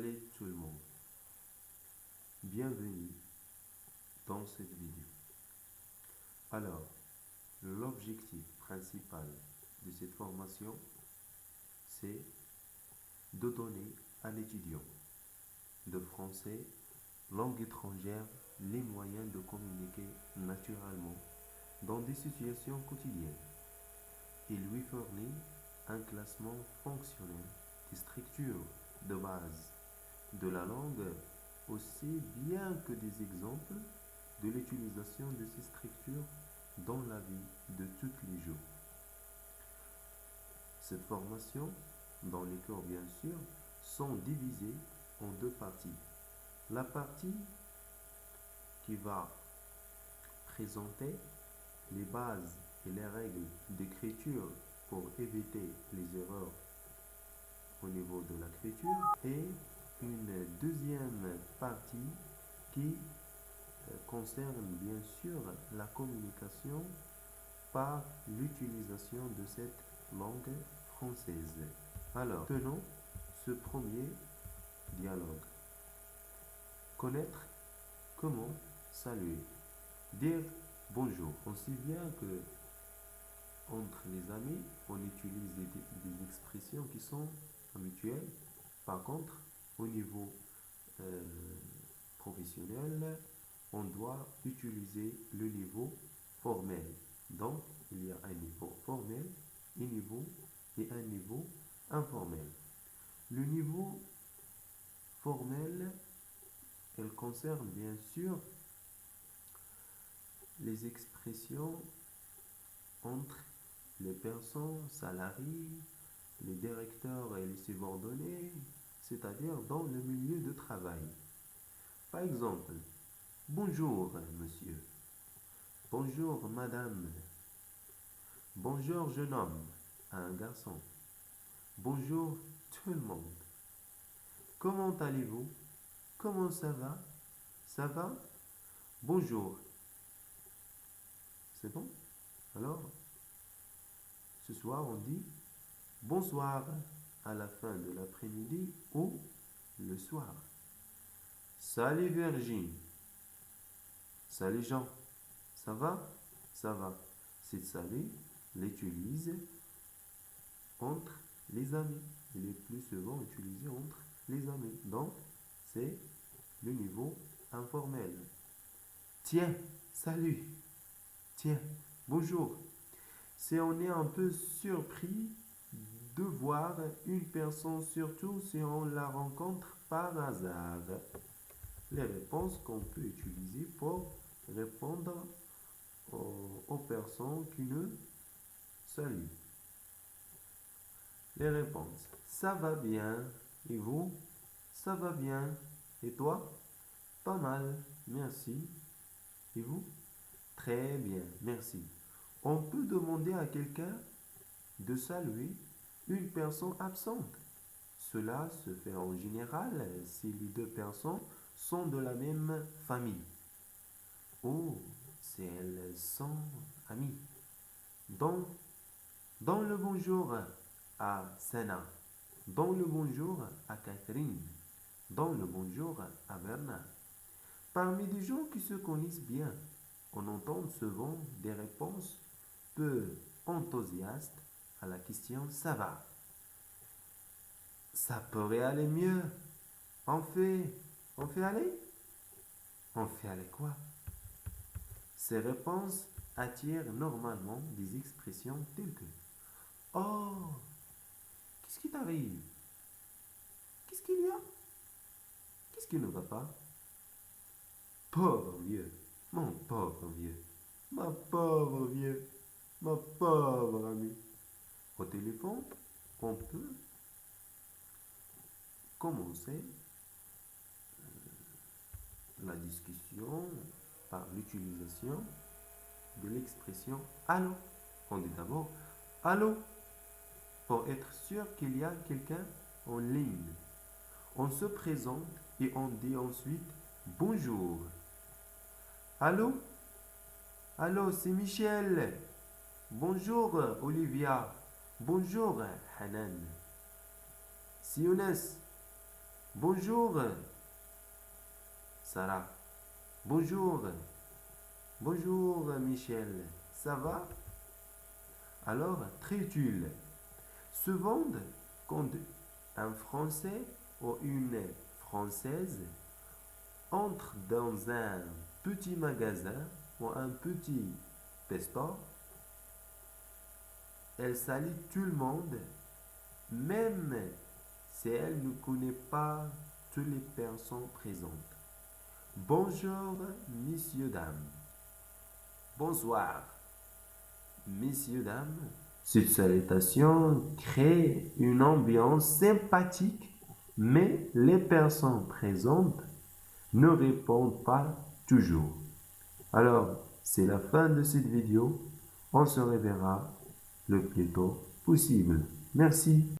Salut tout le monde, bienvenue dans cette vidéo. Alors, l'objectif principal de cette formation, c'est de donner à l'étudiant de français, langue étrangère, les moyens de communiquer naturellement dans des situations quotidiennes et lui fournir un classement fonctionnel des structures de base de la langue, aussi bien que des exemples de l'utilisation de ces structures dans la vie de tous les jours. Cette formation, dans les cours bien sûr, sont divisées en deux parties. La partie qui va présenter les bases et les règles d'écriture pour éviter les erreurs au niveau de l'écriture et une deuxième partie qui concerne bien sûr la communication par l'utilisation de cette langue française. Alors, tenons ce premier dialogue. Connaître comment saluer. Dire bonjour. On sait bien que entre les amis, on utilise des expressions qui sont mutuelles. Par contre, au niveau euh, professionnel, on doit utiliser le niveau formel. Donc, il y a un niveau formel et un niveau informel. Le niveau formel, elle concerne bien sûr les expressions entre les personnes salariées, les directeurs et les subordonnés, c'est-à-dire dans le milieu de travail. Par exemple, bonjour monsieur, bonjour madame, bonjour jeune homme à un garçon, bonjour tout le monde, comment allez-vous, comment ça va, ça va, bonjour, c'est bon? Alors, ce soir on dit bonsoir à la fin de l'après-midi ou le soir. Salut Virginie. Salut Jean. Ça va? Ça va. Cette salut l'utilise entre les amis. Il est plus souvent utilisé entre les amis. Donc, c'est le niveau informel. Tiens, salut. Tiens, bonjour. Si on est un peu surpris de voir une personne, surtout si on la rencontre par hasard. Les réponses qu'on peut utiliser pour répondre aux personnes qui nous saluent. Les réponses. Ça va bien. Et vous? Ça va bien. Et toi? Pas mal. Merci. Et vous? Très bien. Merci. On peut demander à quelqu'un de saluer une personne absente. Cela se fait en général si les deux personnes sont de la même famille ou si elles sont amies. Dans, dans le bonjour à Sana, dans le bonjour à Catherine, dans le bonjour à Bernard. Parmi des gens qui se connaissent bien, on entend souvent des réponses peu enthousiastes à la question ça va. Ça pourrait aller mieux. On fait aller? On fait aller quoi? Ces réponses attirent normalement des expressions telles que oh, qu'est-ce qui t'arrive? Qu'est-ce qu'il y a? Qu'est-ce qui ne va pas? Pauvre vieux, mon pauvre vieux, ma pauvre vieux, ma pauvre amie. Au téléphone, on peut commencer la discussion par l'utilisation de l'expression allô. On dit d'abord allô pour être sûr qu'il y a quelqu'un en ligne. On se présente et on dit ensuite bonjour. Allô? Allô, c'est Michel. Bonjour Olivia. Bonjour Hanan. C'est Younes. Bonjour, Sarah. Bonjour. Bonjour, Michel. Ça va? Alors, très utile. Se vendre quand un Français ou une Française entre dans un petit magasin ou un petit store. Elle salue tout le monde, même si elle ne connaît pas toutes les personnes présentes. Bonjour, messieurs, dames. Bonsoir, messieurs, dames. Cette salutation crée une ambiance sympathique, mais les personnes présentes ne répondent pas toujours. Alors, c'est la fin de cette vidéo. On se reverra le plus tôt possible. Merci.